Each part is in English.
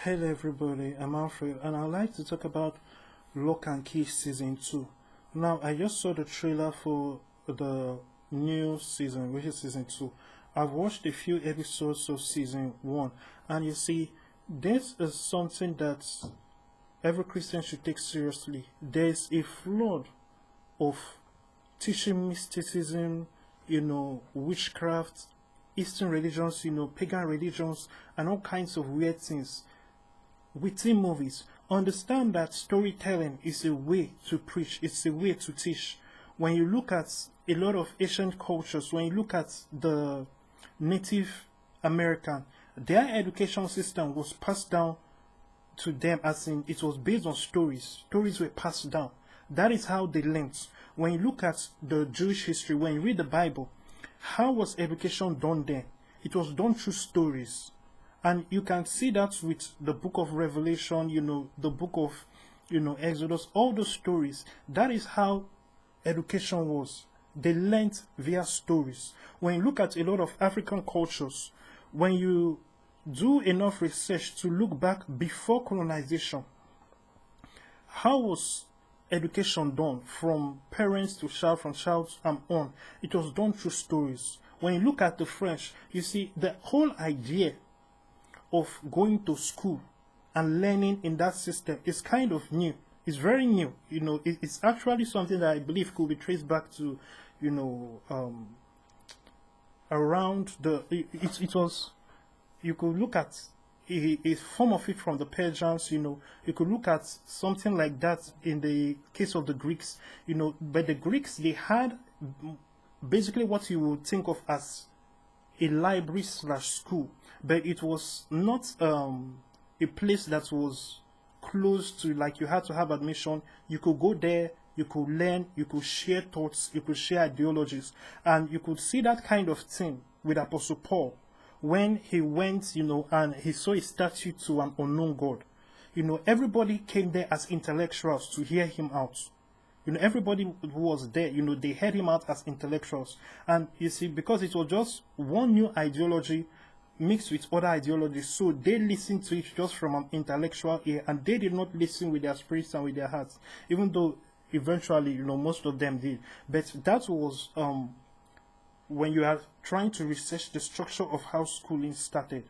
Hello everybody, I'm Alfred and I'd like to talk about Lock and Key Season 2. Now, I just saw the trailer for the new season, which is Season 2. I've watched a few episodes of Season 1, and you see, this is something that every Christian should take seriously. There's a flood of teaching mysticism, witchcraft, Eastern religions, pagan religions, and all kinds of weird things within movies. Understand that storytelling is a way to preach, it's a way to teach. When you look at a lot of ancient cultures, when you look at the Native American, their education system was passed down to them, as in it was based on stories. Stories were passed down. That is how they learned. When you look at the Jewish history, when you read the Bible, how was education done then? It was done through stories. And you can see that with the book of Revelation, the book of, Exodus, all those stories. That is how education was. They learned via stories. When you look at a lot of African cultures, when you do enough research to look back before colonization, how was education done from parents to child, from child and on? It was done through stories. When you look at the French, you see the whole idea of going to school and learning in that system is kind of new. It's very new. It's actually something that I believe could be traced back to, around it was, you could look at a form of it from the Persians, you could look at something like that in the case of the Greeks, but the Greeks, they had basically what you would think of as a library slash school, but it was not a place that was close to, like, you had to have admission. You could go there, you could learn, you could share thoughts, you could share ideologies, and you could see that kind of thing with Apostle Paul when he went, and he saw a statue to an unknown God. Everybody came there as intellectuals to hear him out. Everybody who was there, they heard him out as intellectuals. And you see, because it was just one new ideology mixed with other ideologies, so they listened to it just from an intellectual ear, and they did not listen with their spirits and with their hearts, even though eventually, most of them did. But that was when you are trying to research the structure of how schooling started,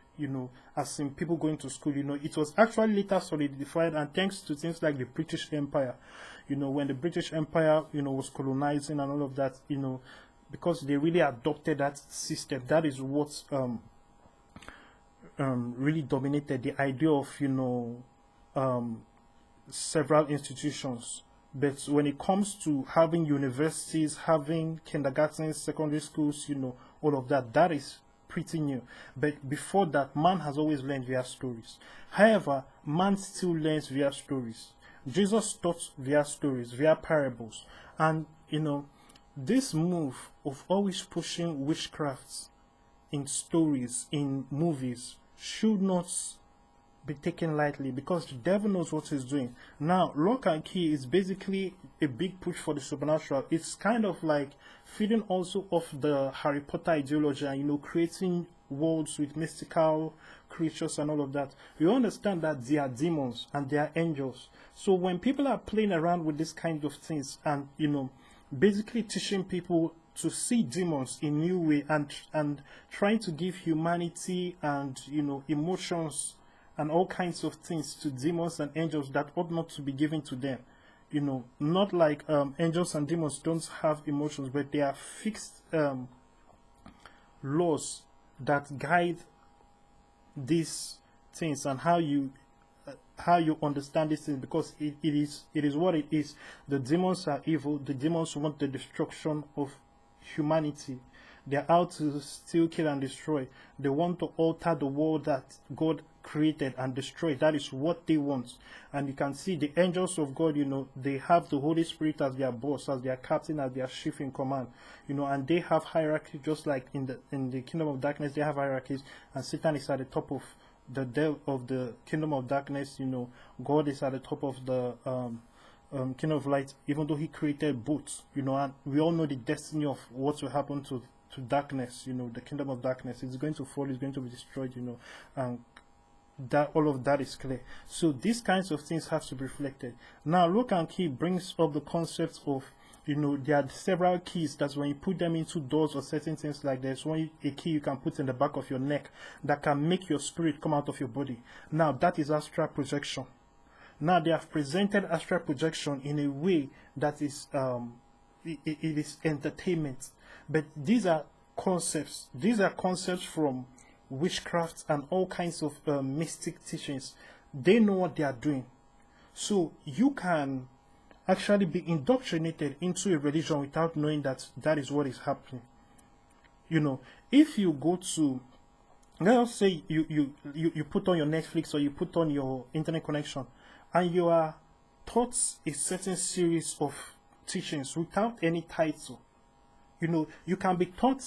as in people going to school, it was actually later solidified, and thanks to things like the British Empire, when the British Empire, was colonizing and all of that, because they really adopted that system. That is what really dominated the idea of, several institutions. But when it comes to having universities, having kindergarten, secondary schools, all of that, that is pretty new. But before that, man has always learned via stories. However, man still learns via stories. Jesus taught via stories, via parables. And, this move of always pushing witchcrafts in stories, in movies, should not be taken lightly, because the devil knows what he's doing. Now, Lock and Key is basically a big push for the supernatural. It's kind of like feeding also off the Harry Potter ideology and, creating worlds with mystical creatures and all of that. We understand that they are demons and they are angels. So when people are playing around with this kind of things and, basically teaching people to see demons in new way and trying to give humanity and, emotions and all kinds of things to demons and angels that ought not to be given to them. Not like angels and demons don't have emotions, but they are fixed laws that guide these things and how you understand these things, because it is what it is. The demons are evil. The demons want the destruction of humanity. They're out to steal, kill, and destroy. They want to alter the world that God created and destroy. That is what they want. And you can see the angels of God, they have the Holy Spirit as their boss, as their captain, as their chief in command, and they have hierarchy, just like in the kingdom of darkness, they have hierarchies, and Satan is at the top of the kingdom of darkness. God is at the top of the kingdom of light, even though he created both, and we all know the destiny of what will happen to darkness, the kingdom of darkness. It's going to fall, it's going to be destroyed, and that all of that is clear. So these kinds of things have to be reflected. Now, Lock and Key brings up the concept of, there are several keys that when you put them into doors or certain things like this, a key you can put in the back of your neck that can make your spirit come out of your body. Now, that is astral projection. Now, they have presented astral projection in a way that is, it is entertainment. But these are concepts. These are concepts from witchcraft and all kinds of mystic teachings. They know what they are doing. So you can actually be indoctrinated into a religion without knowing that that is what is happening. If you go to, let's say you put on your Netflix or you put on your internet connection and you are taught a certain series of teachings without any title. You can be taught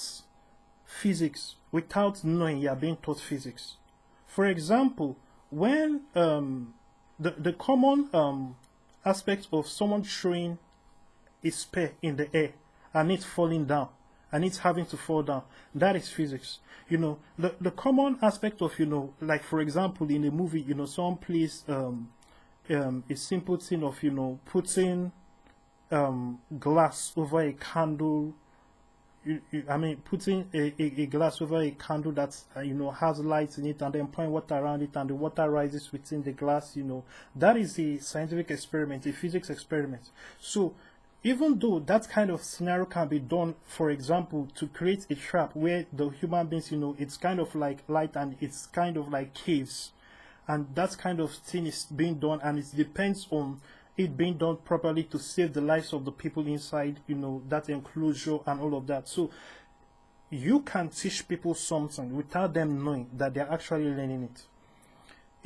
physics without knowing you are being taught physics. For example, when the common aspect of someone throwing a spear in the air and it falling down and it's having to fall down, that is physics. The common aspect of, like for example in a movie, someone plays a simple thing of, putting glass over a candle. Putting a glass over a candle that has light in it and then pouring water around it and the water rises within the glass, that is a scientific experiment, a physics experiment. So even though that kind of scenario can be done, for example, to create a trap where the human beings, it's kind of like light and it's kind of like caves, and that kind of thing is being done, and it depends on it being done properly to save the lives of the people inside, that enclosure and all of that. So you can teach people something without them knowing that they're actually learning it.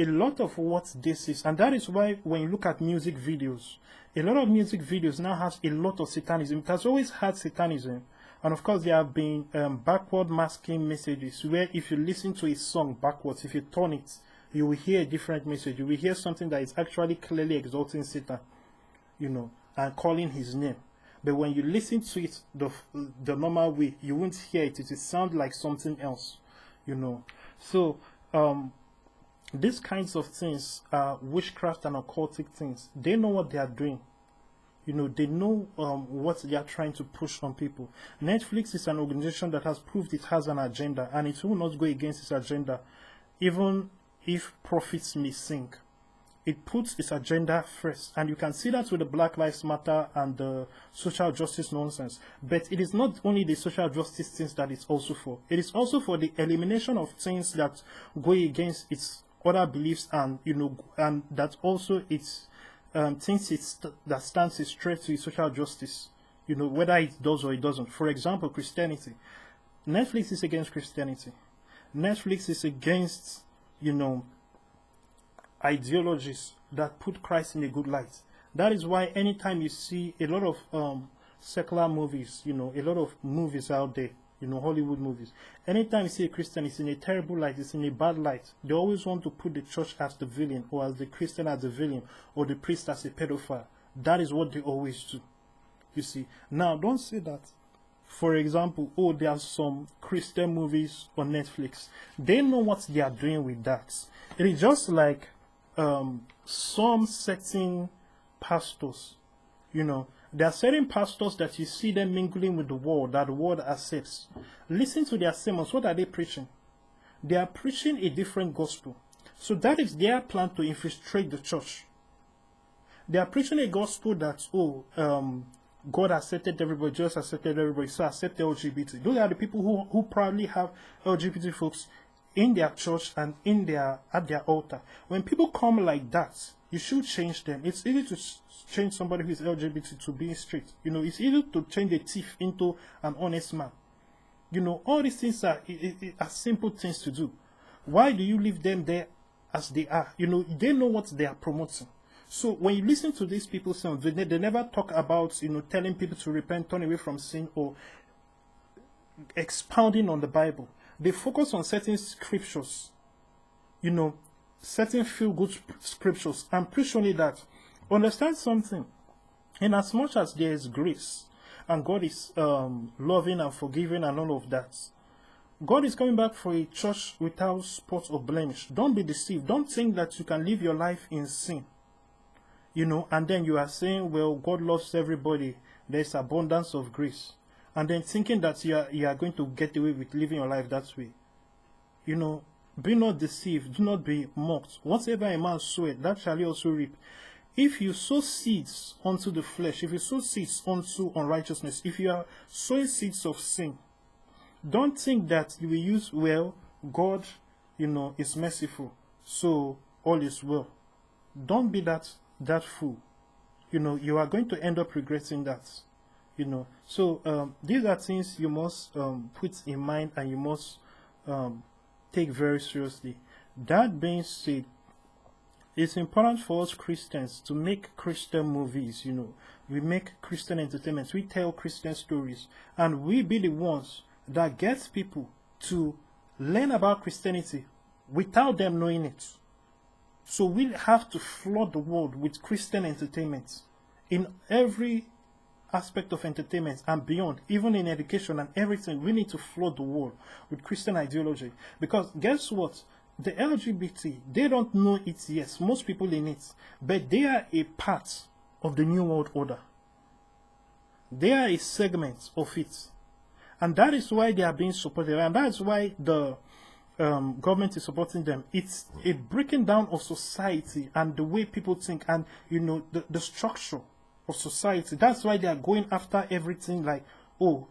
A lot of what this is, and that is why when you look at music videos, a lot of music videos now has a lot of satanism. It has always had satanism. And of course, there have been backward masking messages where if you listen to a song backwards, if you turn it, you will hear a different message. You will hear something that is actually clearly exalting Satan, and calling his name. But when you listen to it the normal way, you won't hear it. It will sound like something else, So, these kinds of things are witchcraft and occultic things. They know what they are doing. They know what they are trying to push on people. Netflix is an organization that has proved it has an agenda, and it will not go against its agenda, even if profits may sink. It puts its agenda first, and you can see that with the Black Lives Matter and the social justice nonsense. But it is not only the social justice things that it's also for. It is also for the elimination of things that go against its other beliefs, and and that also it's things that stands a threat to social justice. Whether it does or it doesn't. For example, Christianity. Netflix is against Christianity. Netflix is against ideologies that put Christ in a good light. That is why anytime you see a lot of secular movies, a lot of movies out there, Hollywood movies, anytime you see a Christian, it's in a terrible light, it's in a bad light. They always want to put the church as the villain, or as the Christian as the villain, or the priest as a pedophile. That is what they always do. You see. Now, don't say that. For example, there are some Christian movies on Netflix. They know what they are doing with that. It is just like some certain pastors, there are certain pastors that you see them mingling with the world, that the world accepts. Listen to their sermons. What are they preaching? They are preaching a different gospel. So that is their plan to infiltrate the church. They are preaching a gospel that, God accepted everybody, Jesus accepted everybody, so accept LGBT. Those are the people who proudly have LGBT folks in their church and at their altar. When people come like that, you should change them. It's easy to change somebody who is LGBT to being straight. It's easy to change a thief into an honest man. All these things are simple things to do. Why do you leave them there as they are? They know what they are promoting. So when you listen to these people, they never talk about, telling people to repent, turn away from sin, or expounding on the Bible. They focus on certain scriptures, certain feel-good scriptures, and preach only that. Understand something. In as much as there is grace, and God is loving and forgiving and all of that, God is coming back for a church without spot or blemish. Don't be deceived. Don't think that you can live your life in sin, and then you are saying, well, God loves everybody. There's abundance of grace. And then thinking that you are going to get away with living your life that way. Be not deceived. Do not be mocked. Whatever a man soweth, that shall he also reap. If you sow seeds unto the flesh, if you sow seeds unto unrighteousness, if you are sowing seeds of sin, don't think that you will use, well, God, is merciful, so all is well. Don't be that fool. You are going to end up regretting that. So these are things you must put in mind, and you must take very seriously. That being said, it's important for us Christians to make Christian movies. We make Christian entertainment, we tell Christian stories, and we be the ones that gets people to learn about Christianity without them knowing it. So we have to flood the world with Christian entertainment in every aspect of entertainment and beyond, even in education and everything. We need to flood the world with Christian ideology, because guess what? The LGBT, they don't know it yet, most people in it, but they are a part of the New World Order. They are a segment of it. And that is why they are being supported, and that's why the government is supporting them. It's a breaking down of society and the way people think, and the structure of society. That's why they are going after everything, like, oh,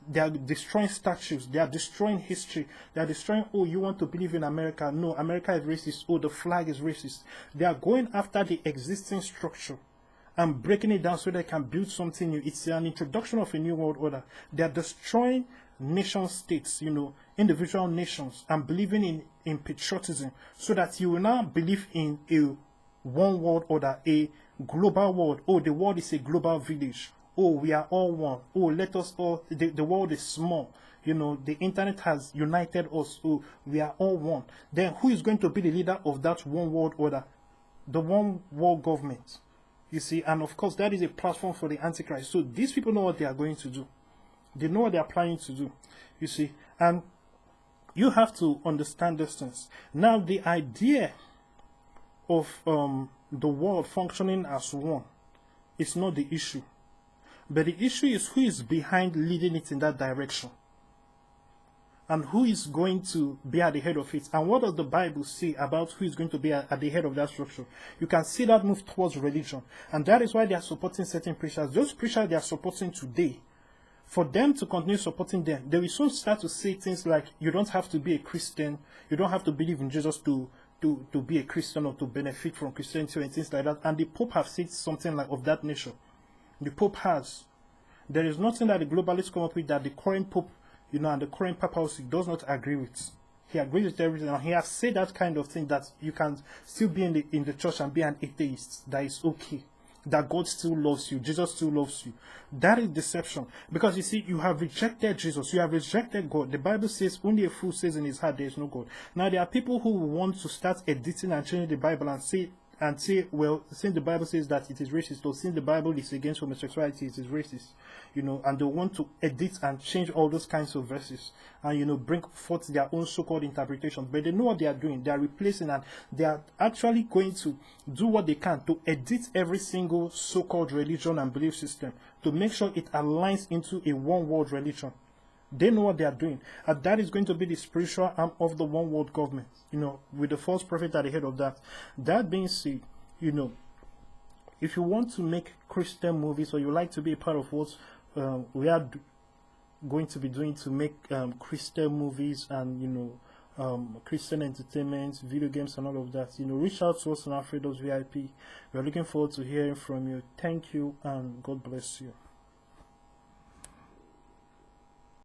they are destroying statues, they are destroying history, they are destroying, oh, you want to believe in America? No, America is racist. Oh, the flag is racist. They are going after the existing structure and breaking it down so they can build something new. It's an introduction of a new world order. They are destroying nation states, individual nations, and believing in patriotism, so that you will now believe in a one world order, a global world. Oh, the world is a global village. Oh, we are all one. Oh, let us all, the world is small. The internet has united us. Oh, we are all one. Then who is going to be the leader of that one world order? The one world government. You see, and of course, that is a platform for the Antichrist. So these people know what they are going to do. They know what they are planning to do. You see, and you have to understand this things. Now, the idea of the world functioning as one is not the issue. But the issue is who is behind leading it in that direction, and who is going to be at the head of it. And what does the Bible say about who is going to be at the head of that structure? You can see that move towards religion, and that is why they are supporting certain preachers. Those preachers they are supporting today, for them to continue supporting them, they will soon start to say things like, you don't have to be a Christian, you don't have to believe in Jesus to be a Christian or to benefit from Christianity and things like that. And the Pope have said something like of that nature. The Pope has. There is nothing that the globalists come up with that the current Pope, and the current papacy does not agree with. He agrees with everything, and he has said that kind of thing, that you can still be in the church and be an atheist. That is okay. That God still loves you. Jesus still loves you. That is deception. Because you see, you have rejected Jesus. You have rejected God. The Bible says, only a fool says in his heart there is no God. Now, there are people who want to start editing and changing the Bible and say, well, since the Bible says that it is racist, or since the Bible is against homosexuality, it is racist, and they want to edit and change all those kinds of verses and, bring forth their own so-called interpretations. But they know what they are doing. They are replacing, and they are actually going to do what they can to edit every single so-called religion and belief system to make sure it aligns into a one-world religion. They know what they are doing, and that is going to be the spiritual arm of the one world government, with the false prophet at the head of that. That being said, if you want to make Christian movies, or you like to be a part of what we are going to be doing to make Christian movies and Christian entertainment, video games, and all of that, reach out to us on Alfredo's VIP. We are looking forward to hearing from you. Thank you, and God bless you.